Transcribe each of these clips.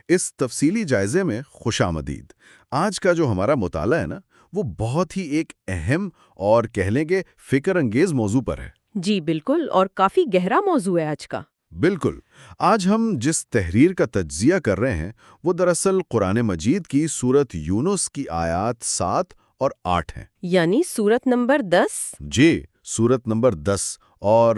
اس تفصیلی جائزے میں خوش آمدید۔ آج کا جو ہمارا مطالعہ ہے نا، وہ بہت ہی ایک اہم اور کہہ لیں کہ فکر انگیز موضوع پر ہے۔ جی بالکل، اور کافی گہرا موضوع ہے آج کا۔ بالکل۔ آج ہم جس تحریر کا تجزیہ کر رہے ہیں وہ دراصل قرآن مجید کی سورت یونس کی آیات 7 اور 8 ہیں۔ یعنی سورت نمبر 10؟ جی، سورت نمبر 10۔ اور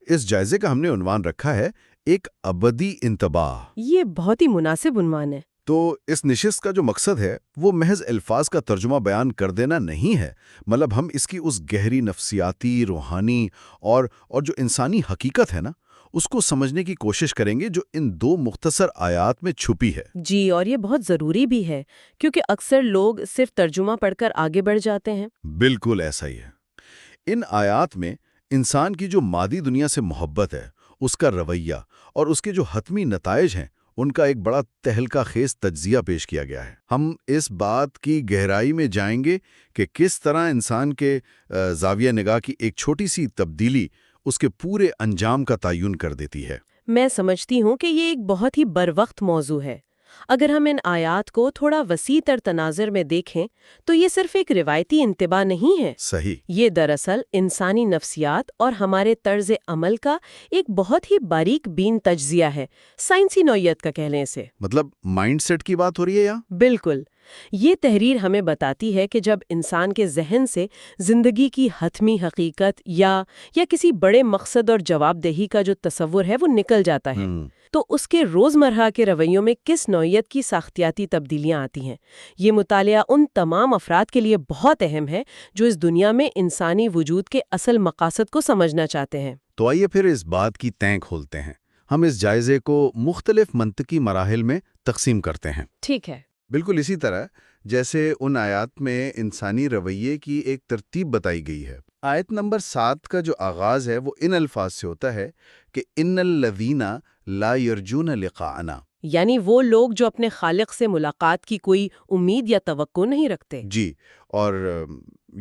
اس جائزے کا ہم نے عنوان رکھا ہے ایک ابدی انتباہ۔ یہ بہت ہی مناسب عنوان ہے۔ تو اس نشست کا جو مقصد ہے وہ محض الفاظ کا ترجمہ بیان کر دینا نہیں ہے، مطلب ہم اس کی اس گہری نفسیاتی، روحانی اور جو انسانی حقیقت ہے نا، اس کو سمجھنے کی کوشش کریں گے جو ان دو مختصر آیات میں چھپی ہے۔ جی، اور یہ بہت ضروری بھی ہے کیونکہ اکثر لوگ صرف ترجمہ پڑھ کر آگے بڑھ جاتے ہیں۔ بالکل ایسا ہی ہے۔ ان آیات میں انسان کی جو مادی دنیا سے محبت ہے، اس کا رویہ اور اس کے جو حتمی نتائج ہیں، ان کا ایک بڑا تہلکہ خیز تجزیہ پیش کیا گیا ہے۔ ہم اس بات کی گہرائی میں جائیں گے کہ کس طرح انسان کے زاویہ نگاہ کی ایک چھوٹی سی تبدیلی اس کے پورے انجام کا تعین کر دیتی ہے۔ میں سمجھتی ہوں کہ یہ ایک بہت ہی بروقت موضوع ہے۔ اگر ہم ان آیات کو تھوڑا وسیع تر تناظر میں دیکھیں تو یہ صرف ایک روایتی انتباہ نہیں ہے۔ صحیح۔ یہ دراصل انسانی نفسیات اور ہمارے طرز عمل کا ایک بہت ہی باریک بین تجزیہ ہے، سائنسی نوعیت کا کہہ لیں اسے۔ مطلب مائنڈ سیٹ کی بات ہو رہی ہے یہاں؟ بالکل۔ یہ تحریر ہمیں بتاتی ہے کہ جب انسان کے ذہن سے زندگی کی حتمی حقیقت یا کسی بڑے مقصد اور جواب دہی کا جو تصور ہے وہ نکل جاتا ہے، تو اس کے روزمرہ کے رویوں میں کس نوعیت کی ساختیاتی تبدیلیاں آتی ہیں۔ یہ مطالعہ ان تمام افراد کے لیے بہت اہم ہے جو اس دنیا میں انسانی وجود کے اصل مقاصد کو سمجھنا چاہتے ہیں۔ تو آئیے پھر اس بات کی تہیں کھولتے ہیں۔ ہم اس جائزے کو مختلف منطقی مراحل میں تقسیم کرتے ہیں۔ ٹھیک ہے۔ بالکل اسی طرح جیسے ان آیات میں انسانی رویے کی ایک ترتیب بتائی گئی ہے۔ آیت نمبر 7 کا جو آغاز ہے وہ ان الفاظ سے ہوتا ہے کہ ان الذین لا یرجون لقاءنا، یعنی وہ لوگ جو اپنے خالق سے ملاقات کی کوئی امید یا توقع نہیں رکھتے۔ جی، اور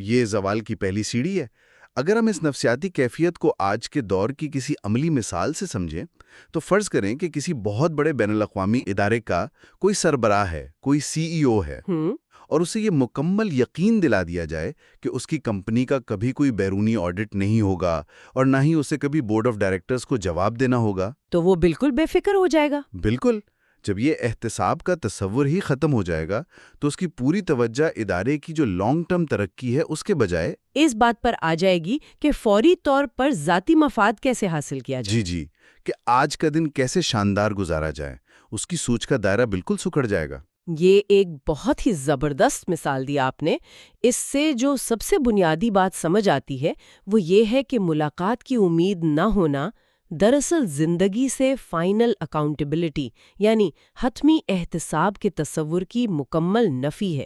یہ زوال کی پہلی سیڑھی ہے۔ اگر ہم اس نفسیاتی کیفیت کو آج کے دور کی کسی عملی مثال سے سمجھیں تو فرض کریں کہ کسی بہت بڑے بین الاقوامی ادارے کا کوئی سربراہ ہے، کوئی CEO ہے، اور اسے یہ مکمل یقین دلا دیا جائے کہ اس کی کمپنی کا کبھی کوئی بیرونی آڈٹ نہیں ہوگا اور نہ ہی اسے کبھی بورڈ آف ڈائریکٹرز کو جواب دینا ہوگا، تو وہ بالکل بے فکر ہو جائے گا۔ بالکل۔ جب یہ احتساب کا تصور ہی ختم ہو جائے گا تو اس کی پوری توجہ ادارے کی جو لانگ ٹرم ترقی ہے اس کے بجائے اس بات پر آ جائے گی کہ فوری طور پر ذاتی مفاد کیسے حاصل کیا جائے۔ جی، کہ آج کا دن کیسے شاندار گزارا جائے، اس کی سوچ کا دائرہ بالکل سکڑ جائے گا۔ یہ ایک بہت ہی زبردست مثال دی آپ نے۔ اس سے جو سب سے بنیادی بات سمجھ آتی ہے وہ یہ ہے کہ ملاقات کی امید نہ ہونا دراصل زندگی سے فائنل اکاؤنٹیبلٹی یعنی حتمی احتساب کے تصور کی مکمل نفی ہے۔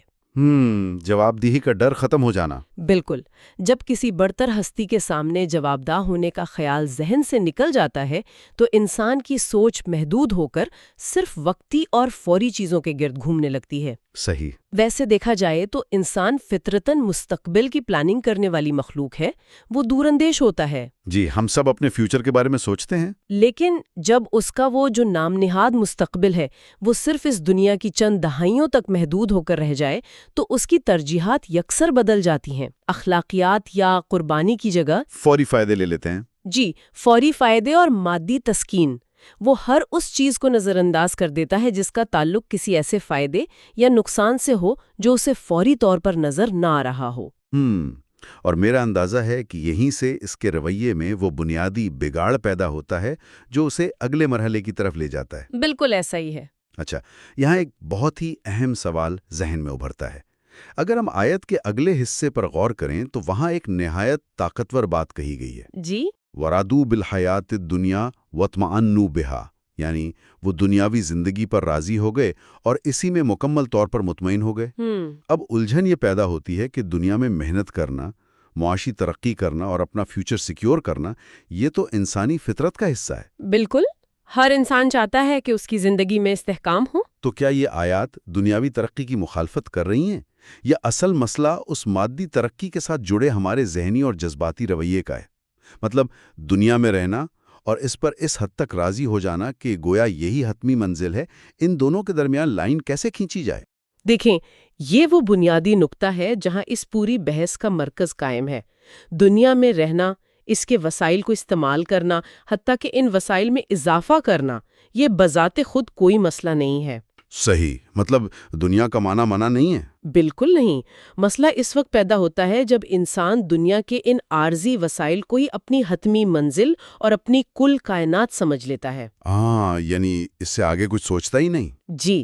جواب دہی کا ڈر ختم ہو جانا۔ بالکل۔ جب کسی برتر ہستی کے سامنے جوابدہ ہونے کا خیال ذہن سے نکل جاتا ہے تو انسان کی سوچ محدود ہو کر صرف وقتی اور فوری چیزوں کے گرد گھومنے لگتی ہے۔ صحیح۔ ویسے دیکھا جائے تو انسان فطرتاً مستقبل کی پلاننگ کرنے والی مخلوق ہے، وہ دور اندیش ہوتا ہے۔ جی، ہم سب اپنے فیوچر کے بارے میں سوچتے ہیں، لیکن جب اس کا وہ جو نام نہاد مستقبل ہے وہ صرف اس دنیا کی چند دہائیوں تک محدود ہو کر رہ جائے تو اس کی ترجیحات یکسر بدل جاتی ہیں۔ اخلاقیات یا قربانی کی جگہ فوری فائدے لے لیتے ہیں۔ جی، فوری فائدے اور مادی تسکین۔ وہ ہر اس چیز کو نظر انداز کر دیتا ہے جس کا تعلق کسی ایسے فائدے یا نقصان سے ہو جو اسے فوری طور پر نظر نہ آ رہا ہو۔ اور میرا اندازہ ہے کہ یہیں سے اس کے رویے میں وہ بنیادی بگاڑ پیدا ہوتا ہے جو اسے اگلے مرحلے کی طرف لے جاتا ہے۔ بالکل ایسا ہی ہے۔ اچھا، یہاں ایک بہت ہی اہم سوال ذہن میں ابھرتا ہے۔ اگر ہم آیت کے اگلے حصے پر غور کریں تو وہاں ایک نہایت طاقتور بات کہی گئی ہے۔ جی، وَرَادُوا بِالْحَيَاةِ الدُّنْيَا وَاطْمَأَنُّوا بِهَا، یعنی وہ دنیاوی زندگی پر راضی ہو گئے اور اسی میں مکمل طور پر مطمئن ہو گئے۔ اب الجھن یہ پیدا ہوتی ہے کہ دنیا میں محنت کرنا، معاشی ترقی کرنا اور اپنا فیوچر سیکیور کرنا، یہ تو انسانی فطرت کا حصہ ہے۔ بالکل، ہر انسان چاہتا ہے کہ اس کی زندگی میں استحکام ہو۔ تو کیا یہ آیات دنیاوی ترقی کی مخالفت کر رہی ہیں یا اصل مسئلہ اس مادی ترقی کے ساتھ جڑے ہمارے ذہنی اور جذباتی رویے کا ہے؟ مطلب دنیا میں رہنا اور اس پر اس حد تک راضی ہو جانا کہ گویا یہی حتمی منزل ہے، ان دونوں کے درمیان لائن کیسے کھینچی جائے؟ دیکھیں، یہ وہ بنیادی نقطہ ہے جہاں اس پوری بحث کا مرکز قائم ہے۔ دنیا میں رہنا، اس کے وسائل کو استعمال کرنا، حتیٰ کہ ان وسائل میں اضافہ کرنا، یہ بذات خود کوئی مسئلہ نہیں ہے۔ صحیح، مطلب دنیا کمانا منع نہیں ہے؟ بالکل نہیں۔ مسئلہ اس وقت پیدا ہوتا ہے جب انسان دنیا کے ان عارضی وسائل کو ہی اپنی حتمی منزل اور اپنی کل کائنات سمجھ لیتا ہے۔ یعنی اس سے آگے کچھ سوچتا ہی نہیں؟ جی،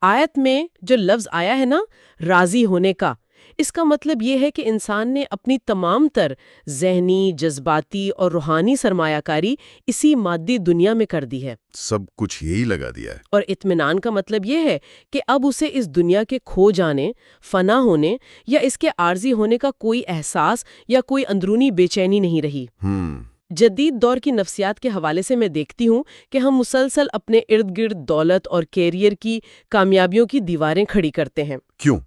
آیت میں جو لفظ آیا ہے نا، راضی ہونے کا، اس کا مطلب یہ ہے کہ انسان نے اپنی تمام تر ذہنی، جذباتی اور روحانی سرمایہ کاری اسی مادی دنیا میں کر دی ہے۔ سب کچھ یہی لگا دیا ہے۔ اور اطمینان کا مطلب یہ ہے کہ اب اسے اس دنیا کے کھو جانے، فنا ہونے یا اس کے عارضی ہونے کا کوئی احساس یا کوئی اندرونی بے چینی نہیں رہی۔ جدید دور کی نفسیات کے حوالے سے میں دیکھتی ہوں کہ ہم مسلسل اپنے ارد گرد دولت اور کیریئر کی کامیابیوں کی دیواریں کھڑی کرتے ہیں۔ کیوں؟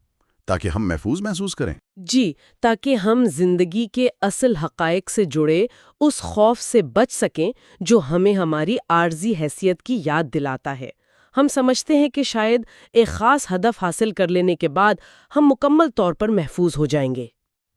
تاکہ ہم محفوظ محسوس کریں؟ جی، تاکہ ہم زندگی کے اصل حقائق سے جڑے اس خوف سے بچ سکیں جو ہمیں ہماری عارضی حیثیت کی یاد دلاتا ہے۔ ہم سمجھتے ہیں کہ شاید ایک خاص ہدف حاصل کر لینے کے بعد ہم مکمل طور پر محفوظ ہو جائیں گے۔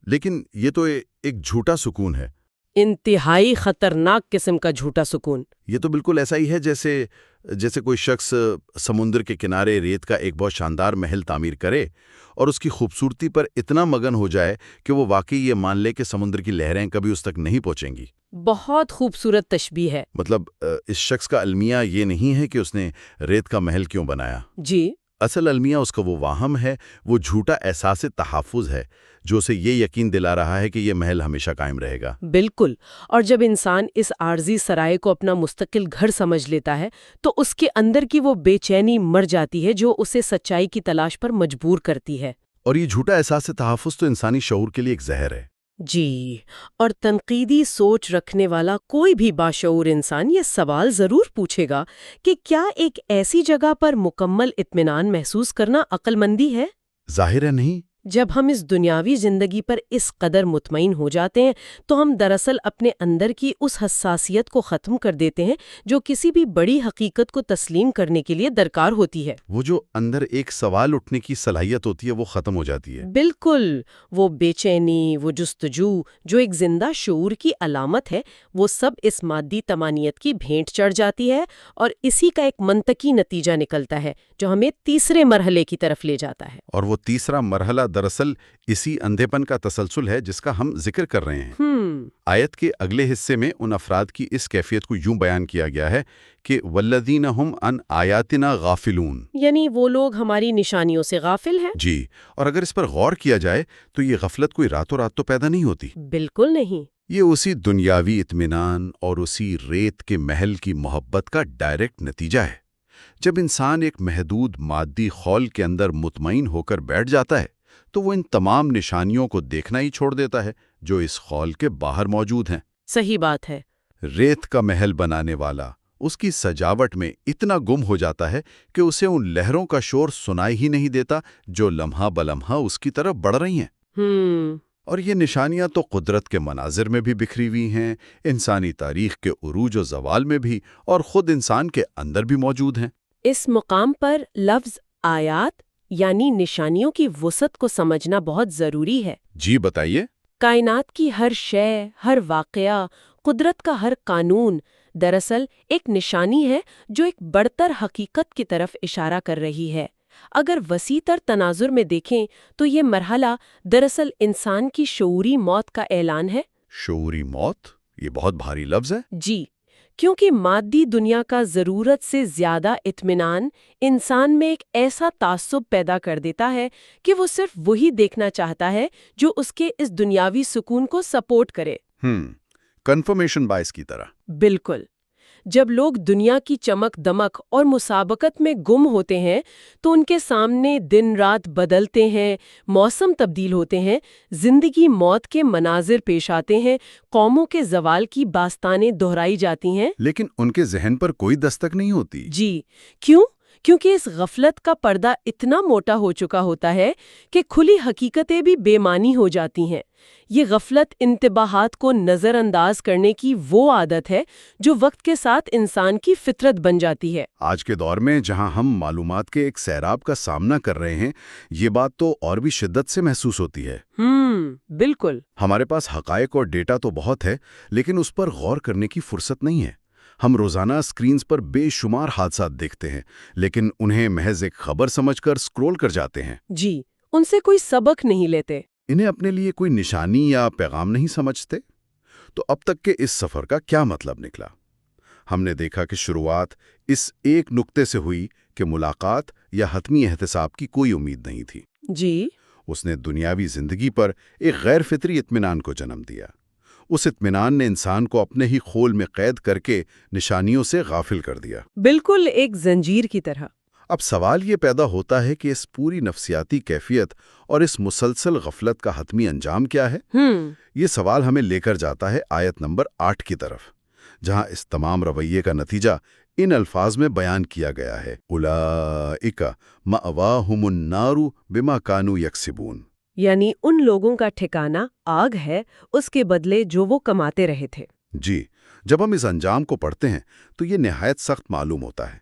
لیکن یہ تو ایک جھوٹا سکون ہے۔ انتہائی خطرناک قسم کا جھوٹا سکون۔ یہ تو بالکل ایسا ہی ہے جیسے کوئی شخص سمندر کے کنارے ریت کا ایک بہت شاندار محل تعمیر کرے اور اس کی خوبصورتی پر اتنا مگن ہو جائے کہ وہ واقعی یہ مان لے کہ سمندر کی لہریں کبھی اس تک نہیں پہنچیں گی۔ بہت خوبصورت تشبیہ ہے۔ مطلب اس شخص کا المیہ یہ نہیں ہے کہ اس نے ریت کا محل کیوں بنایا۔ جی، اصل المیہ اس کا وہ واہم ہے، وہ جھوٹا احساس تحفظ ہے جو اسے یہ یقین دلا رہا ہے کہ یہ محل ہمیشہ قائم رہے گا۔ بالکل۔ اور جب انسان اس عارضی سرائے کو اپنا مستقل گھر سمجھ لیتا ہے تو اس کے اندر کی وہ بے چینی مر جاتی ہے جو اسے سچائی کی تلاش پر مجبور کرتی ہے۔ اور یہ جھوٹا احساس تحفظ تو انسانی شعور کے لیے ایک زہر ہے۔ جی، اور تنقیدی سوچ رکھنے والا کوئی بھی باشعور انسان یہ سوال ضرور پوچھے گا کہ کیا ایک ایسی جگہ پر مکمل اطمینان محسوس کرنا عقل مندی ہے؟ ظاہر ہے نہیں۔ جب ہم اس دنیاوی زندگی پر اس قدر مطمئن ہو جاتے ہیں تو ہم دراصل اپنے اندر کی اس حساسیت کو ختم کر دیتے ہیں جو کسی بھی بڑی حقیقت کو تسلیم کرنے کے لیے درکار ہوتی ہے۔ وہ جو اندر ایک سوال اٹھنے کی صلاحیت ہوتی ہے وہ ختم ہو جاتی ہے۔ بالکل، وہ بے چینی، وہ جستجو جو ایک زندہ شعور کی علامت ہے، وہ سب اس مادی تمانیت کی بھینٹ چڑھ جاتی ہے اور اسی کا ایک منطقی نتیجہ نکلتا ہے جو ہمیں تیسرے مرحلے کی طرف لے جاتا ہے۔ اور وہ تیسرا مرحلہ دراصل اسی اندھے پن کا تسلسل ہے جس کا ہم ذکر کر رہے ہیں۔ آیت کے اگلے حصے میں ان افراد کی اس کیفیت کو یوں بیان کیا گیا ہے کہ والذین ہم عن آیاتنا غافلون، یعنی وہ لوگ ہماری نشانیوں سے غافل ہیں۔ جی، اور اگر اس پر غور کیا جائے تو یہ غفلت کوئی راتوں رات تو پیدا نہیں ہوتی۔ بالکل نہیں۔ یہ اسی دنیاوی اطمینان اور اسی ریت کے محل کی محبت کا ڈائریکٹ نتیجہ ہے۔ جب انسان ایک محدود مادی خول کے اندر مطمئن ہو کر بیٹھ جاتا ہے تو وہ ان تمام نشانیوں کو دیکھنا ہی چھوڑ دیتا ہے جو اس خول کے باہر موجود ہیں۔ صحیح بات ہے۔ ریت کا محل بنانے والا اس کی سجاوٹ میں اتنا گم ہو جاتا ہے کہ اسے ان لہروں کا شور سنائی ہی نہیں دیتا جو لمحہ بلمحہ اس کی طرف بڑھ رہی ہیں۔ اور یہ نشانیاں تو قدرت کے مناظر میں بھی بکھری ہوئی ہیں، انسانی تاریخ کے عروج و زوال میں بھی، اور خود انسان کے اندر بھی موجود ہیں۔ اس مقام پر لفظ آیات یعنی نشانیوں کی وسعت کو سمجھنا بہت ضروری ہے۔ جی بتائیے۔ کائنات کی ہر شے، ہر واقعہ، قدرت کا ہر قانون دراصل ایک نشانی ہے جو ایک بڑھتر حقیقت کی طرف اشارہ کر رہی ہے۔ اگر وسیع تر تناظر میں دیکھیں تو یہ مرحلہ دراصل انسان کی شعوری موت کا اعلان ہے۔ شعوری موت؟ یہ بہت بھاری لفظ ہے۔ جی، کیونکہ مادی دنیا کا ضرورت سے زیادہ اطمینان انسان میں ایک ایسا تعصب پیدا کر دیتا ہے کہ وہ صرف وہی دیکھنا چاہتا ہے جو اس کے اس دنیاوی سکون کو سپورٹ کرے۔ کنفرمیشن بائس کی طرح۔ بالکل۔ جب لوگ دنیا کی چمک دمک اور مسابقت میں گم ہوتے ہیں تو ان کے سامنے دن رات بدلتے ہیں، موسم تبدیل ہوتے ہیں، زندگی موت کے مناظر پیش آتے ہیں، قوموں کے زوال کی داستانیں دہرائی جاتی ہیں، لیکن ان کے ذہن پر کوئی دستک نہیں ہوتی۔ جی، کیوں؟ کیونکہ اس غفلت کا پردہ اتنا موٹا ہو چکا ہوتا ہے کہ کھلی حقیقتیں بھی بے معنی ہو جاتی ہیں۔ یہ غفلت انتباہات کو نظر انداز کرنے کی وہ عادت ہے جو وقت کے ساتھ انسان کی فطرت بن جاتی ہے۔ آج کے دور میں جہاں ہم معلومات کے ایک سیراب کا سامنا کر رہے ہیں، یہ بات تو اور بھی شدت سے محسوس ہوتی ہے۔ بالکل۔ ہمارے پاس حقائق اور ڈیٹا تو بہت ہے، لیکن اس پر غور کرنے کی فرصت نہیں ہے۔ ہم روزانہ اسکرینز پر بے شمار حادثات دیکھتے ہیں، لیکن انہیں محض ایک خبر سمجھ کر اسکرول کر جاتے ہیں۔ جی، ان سے کوئی سبق نہیں لیتے۔ انہیں اپنے لیے کوئی نشانی یا پیغام نہیں سمجھتے۔ تو اب تک کے اس سفر کا کیا مطلب نکلا؟ ہم نے دیکھا کہ شروعات اس ایک نقطے سے ہوئی کہ ملاقات یا حتمی احتساب کی کوئی امید نہیں تھی۔ جی۔ اس نے دنیاوی زندگی پر ایک غیر فطری اطمینان کو جنم دیا۔ اس اطمینان نے انسان کو اپنے ہی خول میں قید کر کے نشانیوں سے غافل کر دیا۔ بالکل ایک زنجیر کی طرح۔ اب سوال یہ پیدا ہوتا ہے کہ اس پوری نفسیاتی کیفیت اور اس مسلسل غفلت کا حتمی انجام کیا ہے؟ یہ سوال ہمیں لے کر جاتا ہے آیت نمبر 8 کی طرف، جہاں اس تمام رویے کا نتیجہ ان الفاظ میں بیان کیا گیا ہے: اولئک مأواہم النار بما کانوا یکسبون۔ یعنی ان لوگوں کا ٹھکانہ آگ ہے اس کے بدلے جو وہ کماتے رہے تھے۔ جی، جب ہم اس انجام کو پڑھتے ہیں تو یہ نہایت سخت معلوم ہوتا ہے،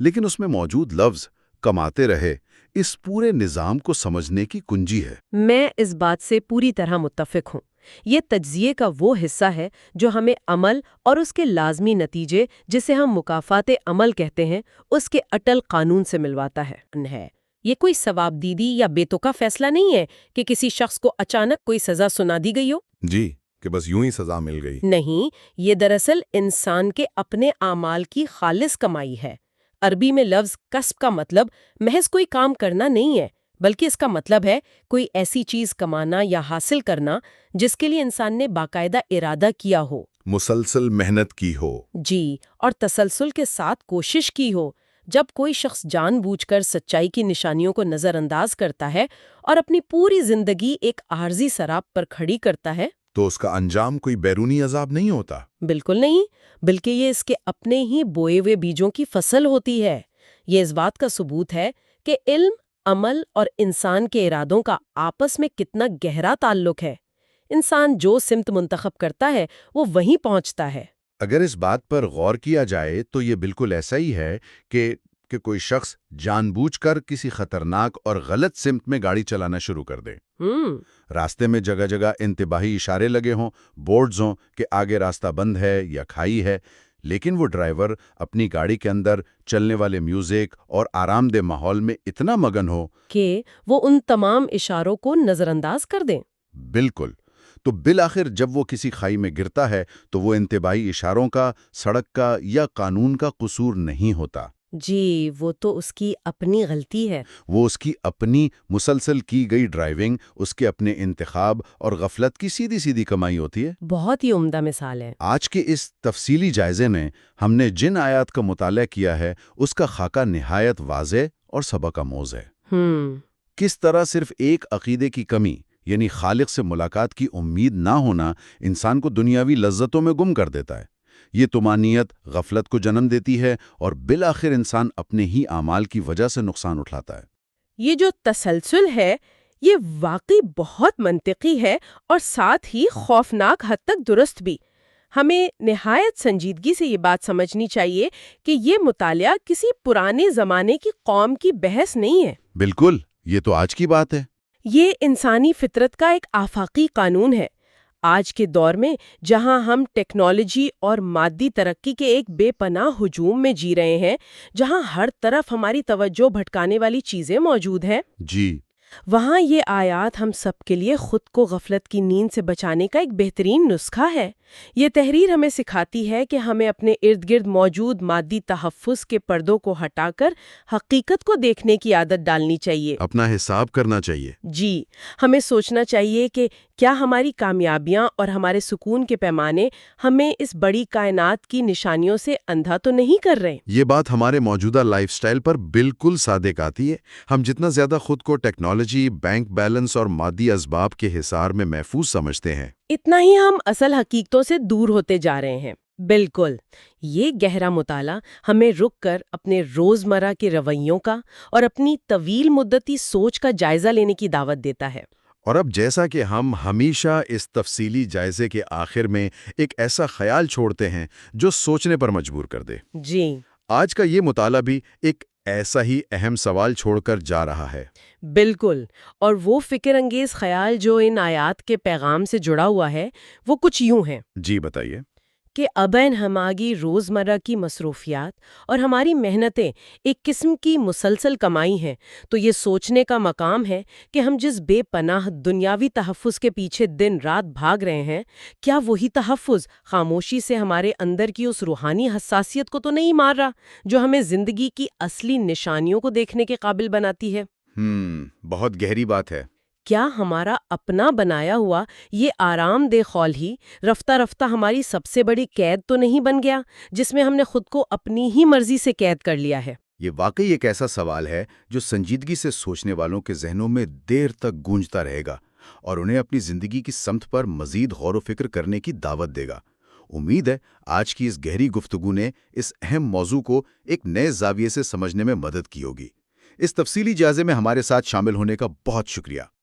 لیکن اس میں موجود لفظ کماتے رہے اس پورے نظام کو سمجھنے کی کنجی ہے۔ میں اس بات سے پوری طرح متفق ہوں۔ یہ تجزیے کا وہ حصہ ہے جو ہمیں عمل اور اس کے لازمی نتیجے، جسے ہم مکافات عمل کہتے ہیں، اس کے اٹل قانون سے ملواتا ہے۔ یہ کوئی ثواب دیدی یا بیتوقع فیصلہ نہیں ہے کہ کسی شخص کو اچانک کوئی سزا سنا دی گئی ہو۔ جی، کہ بس یوں ہی سزا مل گئی۔ نہیں، یہ دراصل انسان کے اپنے اعمال کی خالص کمائی ہے۔ عربی میں لفظ کسب کا مطلب محض کوئی کام کرنا نہیں ہے، بلکہ اس کا مطلب ہے کوئی ایسی چیز کمانا یا حاصل کرنا جس کے لیے انسان نے باقاعدہ ارادہ کیا ہو، مسلسل محنت کی ہو۔ جی، اور تسلسل کے ساتھ کوشش کی ہو۔ جب کوئی شخص جان بوجھ کر سچائی کی نشانیوں کو نظر انداز کرتا ہے اور اپنی پوری زندگی ایک عارضی سراب پر کھڑی کرتا ہے، تو اس کا انجام کوئی بیرونی عذاب نہیں ہوتا۔ بالکل نہیں، بلکہ یہ اس کے اپنے ہی بوئے ہوئے بیجوں کی فصل ہوتی ہے۔ یہ اس بات کا ثبوت ہے کہ علم، عمل اور انسان کے ارادوں کا آپس میں کتنا گہرا تعلق ہے۔ انسان جو سمت منتخب کرتا ہے وہ وہیں پہنچتا ہے۔ اگر اس بات پر غور کیا جائے تو یہ بالکل ایسا ہی ہے کہ کوئی شخص جان بوجھ کر کسی خطرناک اور غلط سمت میں گاڑی چلانا شروع کر دے۔ راستے میں جگہ جگہ انتباہی اشارے لگے ہوں، بورڈز ہوں کہ آگے راستہ بند ہے یا کھائی ہے، لیکن وہ ڈرائیور اپنی گاڑی کے اندر چلنے والے میوزک اور آرام دہ ماحول میں اتنا مگن ہو کہ وہ ان تمام اشاروں کو نظر انداز کر دیں۔ بالکل۔ تو بالآخر جب وہ کسی کھائی میں گرتا ہے تو وہ انتباہی اشاروں کا، سڑک کا یا قانون کا قصور نہیں ہوتا۔ جی، وہ تو اس کی اپنی غلطی ہے۔ وہ اس کی اپنی مسلسل کی گئی ڈرائیونگ، اس کے اپنے انتخاب اور غفلت کی سیدھی سیدھی کمائی ہوتی ہے۔ بہت ہی عمدہ مثال ہے۔ آج کے اس تفصیلی جائزے میں ہم نے جن آیات کا مطالعہ کیا ہے اس کا خاکہ نہایت واضح اور سبق آموز ہے۔ کس طرح صرف ایک عقیدے کی کمی، یعنی خالق سے ملاقات کی امید نہ ہونا، انسان کو دنیاوی لذتوں میں گم کر دیتا ہے۔ یہ طمانینت غفلت کو جنم دیتی ہے اور بالآخر انسان اپنے ہی اعمال کی وجہ سے نقصان اٹھاتا ہے۔ یہ جو تسلسل ہے یہ واقعی بہت منطقی ہے اور ساتھ ہی خوفناک حد تک درست بھی۔ ہمیں نہایت سنجیدگی سے یہ بات سمجھنی چاہیے کہ یہ مطالعہ کسی پرانے زمانے کی قوم کی بحث نہیں ہے۔ بالکل، یہ تو آج کی بات ہے۔ یہ انسانی فطرت کا ایک آفاقی قانون ہے۔ آج کے دور میں جہاں ہم ٹیکنالوجی اور مادی ترقی کے ایک بے پناہ ہجوم میں جی رہے ہیں، جہاں ہر طرف ہماری توجہ بھٹکانے والی چیزیں موجود ہیں، جی، وہاں یہ آیات ہم سب کے لیے خود کو غفلت کی نیند سے بچانے کا ایک بہترین نسخہ ہے۔ یہ تحریر ہمیں سکھاتی ہے کہ ہمیں اپنے ارد گرد موجود مادی تحفظ کے پردوں کو ہٹا کر حقیقت کو دیکھنے کی عادت ڈالنی چاہیے، اپنا حساب کرنا چاہیے۔ جی، ہمیں سوچنا چاہیے کہ کیا ہماری کامیابیاں اور ہمارے سکون کے پیمانے ہمیں اس بڑی کائنات کی نشانیوں سے اندھا تو نہیں کر رہے۔ یہ بات ہمارے موجودہ لائف سٹائل پر بالکل صادق آتی ہے۔ ہم جتنا زیادہ خود کو ٹیکنالوجی، بینک بیلنس اور مادی اسباب کے حصار میں محفوظ سمجھتے ہیں، اتنا ہی ہم اصل حقیقتوں سے دور ہوتے جا رہے ہیں۔ بالکل، یہ گہرا مطالعہ ہمیں رک کر اپنے روزمرہ کے رویوں کا اور اپنی طویل مدتی سوچ کا جائزہ لینے کی دعوت دیتا ہے۔ اور اب جیسا کہ ہم ہمیشہ اس تفصیلی جائزے کے آخر میں ایک ایسا خیال چھوڑتے ہیں جو سوچنے پر مجبور کر دے، جی آج کا یہ مطالعہ بھی ایک ایسا ہی اہم سوال چھوڑ کر جا رہا ہے۔ بالکل، اور وہ فکر انگیز خیال جو ان آیات کے پیغام سے جڑا ہوا ہے وہ کچھ یوں ہیں جی بتائیے۔ کہ ابین ہماگی روزمرہ کی مصروفیات اور ہماری محنتیں ایک قسم کی مسلسل کمائی ہیں، تو یہ سوچنے کا مقام ہے کہ ہم جس بے پناہ دنیاوی تحفظ کے پیچھے دن رات بھاگ رہے ہیں، کیا وہی تحفظ خاموشی سے ہمارے اندر کی اس روحانی حساسیت کو تو نہیں مار رہا جو ہمیں زندگی کی اصلی نشانیوں کو دیکھنے کے قابل بناتی ہے؟ بہت گہری بات ہے۔ کیا ہمارا اپنا بنایا ہوا یہ آرام دہ خول ہی رفتہ رفتہ ہماری سب سے بڑی قید تو نہیں بن گیا، جس میں ہم نے خود کو اپنی ہی مرضی سے قید کر لیا ہے؟ یہ واقعی ایک ایسا سوال ہے جو سنجیدگی سے سوچنے والوں کے ذہنوں میں دیر تک گونجتا رہے گا اور انہیں اپنی زندگی کی سمت پر مزید غور و فکر کرنے کی دعوت دے گا۔ امید ہے آج کی اس گہری گفتگو نے اس اہم موضوع کو ایک نئے زاویے سے سمجھنے میں مدد کی ہوگی۔ اس تفصیلی جائزے میں ہمارے ساتھ شامل ہونے کا بہت شکریہ۔